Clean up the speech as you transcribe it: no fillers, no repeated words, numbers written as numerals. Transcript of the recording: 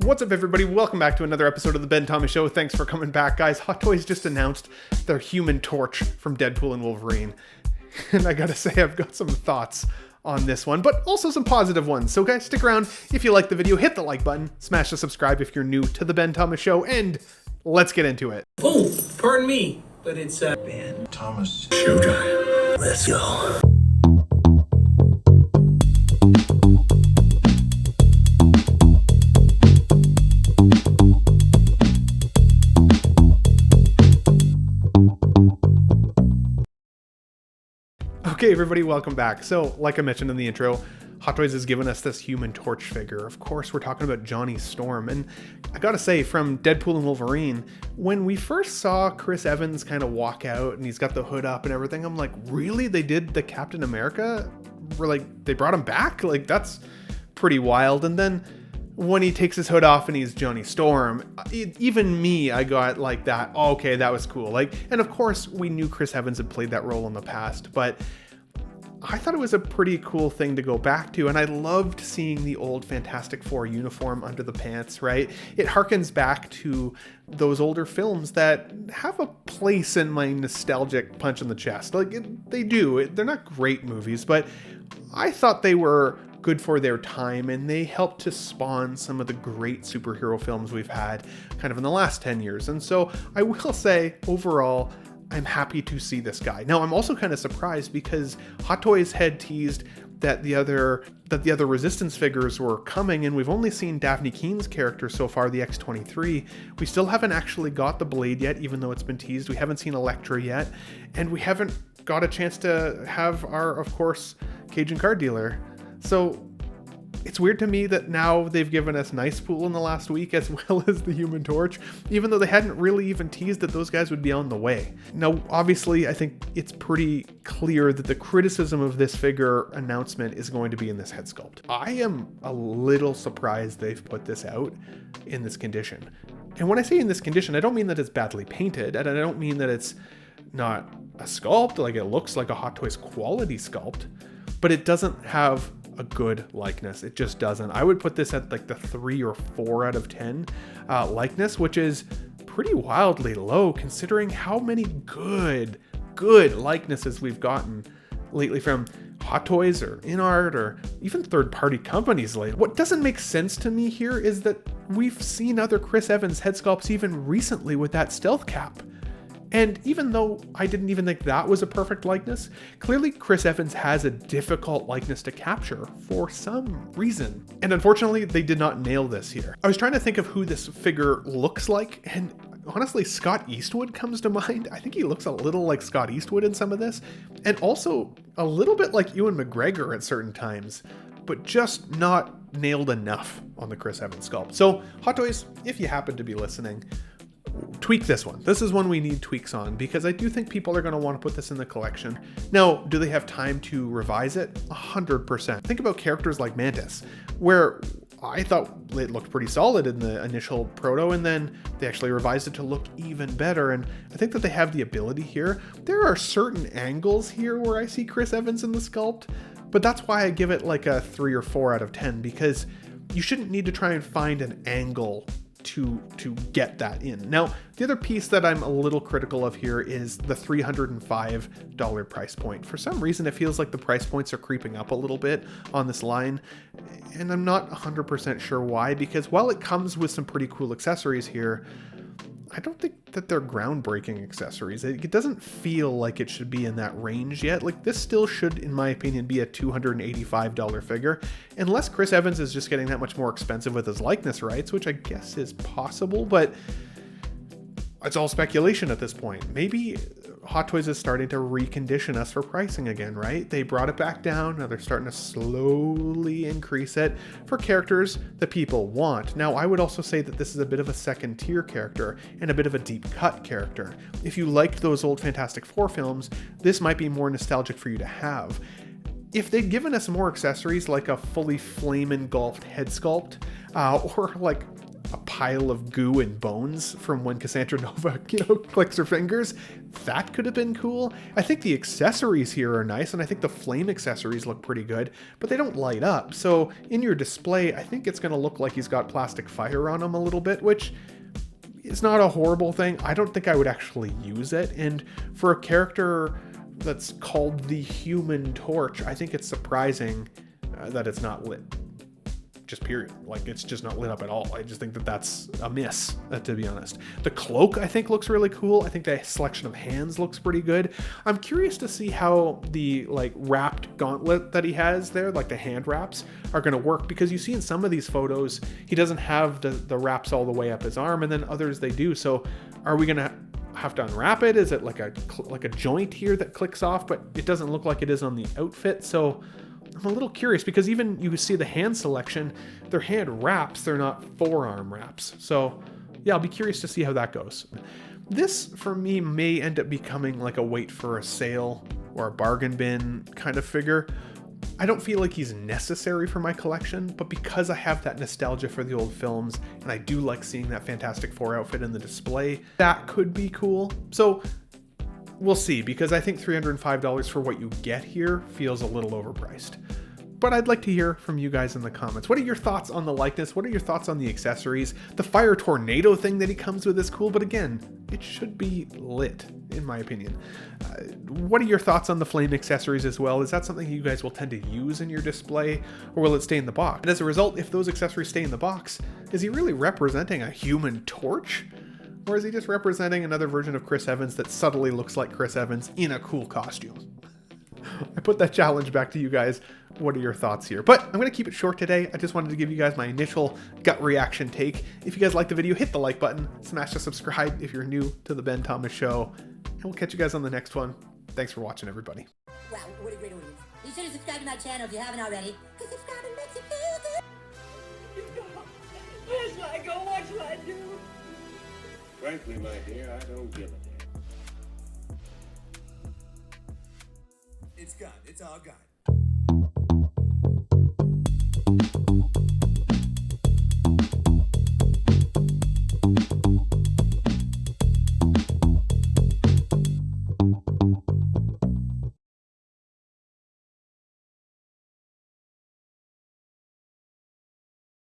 What's up, everybody? Welcome back to another episode of the Ben Thomas Show. Thanks for coming back, guys. Hot Toys just announced their Human Torch from Deadpool and Wolverine. And I gotta say, I've got some thoughts on this one, but also some positive ones. So guys, stick around. If you like the video, hit the like button, smash the subscribe if you're new to the Ben Thomas Show, and let's get into it. Oh, pardon me, but it's Ben Thomas Showtime. Let's go. Okay, everybody, welcome back. So, like I mentioned in the intro, Hot Toys has given us this Human Torch figure. Of course, we're talking about Johnny Storm. And I gotta say, from Deadpool and Wolverine, when we first saw Chris Evans kind of walk out and he's got the hood up and everything, I'm like, really? They did the Captain America? They brought him back? Like, that's pretty wild. And then when he takes his hood off and he's Johnny Storm, even me, I got like that. Oh, okay, that was cool. And of course, we knew Chris Evans had played that role in the past, but I thought it was a pretty cool thing to go back to, and I loved seeing the old Fantastic Four uniform under the pants, right? It harkens back to those older films that have a place in my nostalgic punch in the chest. They do. They're not great movies, but I thought they were good for their time, and they helped to spawn some of the great superhero films we've had kind of in the last 10 years. And so I will say, overall, I'm happy to see this guy. Now, I'm also kind of surprised because Hot Toys had teased that the other Resistance figures were coming, and we've only seen Daphne Keene's character so far, the X-23. We still haven't actually got the Blade yet, even though it's been teased. We haven't seen Elektra yet, and we haven't got a chance to have our, of course, Cajun card dealer. So it's weird to me that now they've given us Nice Pool in the last week as well as the Human Torch, even though they hadn't really even teased that those guys would be on the way. Now, obviously, I think it's pretty clear that the criticism of this figure announcement is going to be in this head sculpt. I am a little surprised they've put this out in this condition. And when I say in this condition, I don't mean that it's badly painted, and I don't mean that it's not a sculpt, like it looks like a Hot Toys quality sculpt, but it doesn't have a good likeness. It just doesn't. I would put this at like the 3 or 4 out of 10 likeness, which is pretty wildly low considering how many good likenesses we've gotten lately from Hot Toys or InArt or even third-party companies lately. What doesn't make sense to me here is that we've seen other Chris Evans head sculpts even recently with that stealth cap. And even though I didn't even think that was a perfect likeness, clearly Chris Evans has a difficult likeness to capture for some reason. And unfortunately, they did not nail this here. I was trying to think of who this figure looks like, and honestly, Scott Eastwood comes to mind. I think he looks a little like Scott Eastwood in some of this, and also a little bit like Ewan McGregor at certain times, but just not nailed enough on the Chris Evans sculpt. So, Hot Toys, if you happen to be listening, tweak this one. This is one we need tweaks on because I do think people are going to want to put this in the collection. Now, do they have time to revise it? 100%. Think about characters like Mantis, where I thought it looked pretty solid in the initial proto, and then they actually revised it to look even better. And I think that they have the ability here. There are certain angles here where I see Chris Evans in the sculpt, but that's why I give it like a 3 or 4 out of 10, because you shouldn't need to try and find an angle to get that in. Now, the other piece that I'm a little critical of here is the $305 price point. For some reason, it feels like the price points are creeping up a little bit on this line, and I'm not 100% sure why, because while it comes with some pretty cool accessories here, I don't think that they're groundbreaking accessories. It doesn't feel like it should be in that range yet. Like, this still should, in my opinion, be a $285 figure, unless Chris Evans is just getting that much more expensive with his likeness rights, which I guess is possible, but it's all speculation at this point. Maybe Hot Toys is starting to recondition us for pricing again, right? They brought it back down. Now they're starting to slowly increase it for characters that people want. Now, I would also say that this is a bit of a second tier character and a bit of a deep cut character. If you liked those old Fantastic Four films, this might be more nostalgic for you to have. If they'd given us more accessories like a fully flame engulfed head sculpt, or like a pile of goo and bones from when Cassandra Nova, clicks her fingers. That could have been cool. I think the accessories here are nice, and I think the flame accessories look pretty good, but they don't light up. So in your display, I think it's going to look like he's got plastic fire on him a little bit, which is not a horrible thing. I don't think I would actually use it. And for a character that's called the Human Torch, I think it's surprising that it's not lit. Just period. Like, it's just not lit up at all. I just think that that's a miss, to be honest. The cloak, I think, looks really cool. I think the selection of hands looks pretty good. I'm curious to see how the, like, wrapped gauntlet that he has there, like the hand wraps, are going to work, because you see in some of these photos, he doesn't have the wraps all the way up his arm, and then others they do. So are we going to have to unwrap it? Is it like a joint here that clicks off, but it doesn't look like it is on the outfit? So I'm a little curious, because even you see the hand selection, they're hand wraps, they're not forearm wraps. So yeah, I'll be curious to see how that goes. This, for me, may end up becoming like a wait for a sale or a bargain bin kind of figure. I don't feel like he's necessary for my collection, but because I have that nostalgia for the old films, and I do like seeing that Fantastic Four outfit in the display, that could be cool. So we'll see, because I think $305 for what you get here feels a little overpriced. But I'd like to hear from you guys in the comments. What are your thoughts on the likeness? What are your thoughts on the accessories? The fire tornado thing that he comes with is cool, but again, it should be lit, in my opinion. What are your thoughts on the flame accessories as well? Is that something you guys will tend to use in your display, or will it stay in the box? And as a result, if those accessories stay in the box, is he really representing a Human Torch? Or is he just representing another version of Chris Evans that subtly looks like Chris Evans in a cool costume? I put that challenge back to you guys. What are your thoughts here? But I'm going to keep it short today. I just wanted to give you guys my initial gut reaction take. If you guys like the video, hit the like button, smash the subscribe if you're new to the Ben Thomas Show, and we'll catch you guys on the next one. Thanks for watching, everybody. Wow, what a great audience. Be sure to subscribe to my channel if you haven't already, because subscribing makes you feel good. Where shall I go? What shall I do? Frankly, my dear, I don't give a damn. It's gone. It's all gone.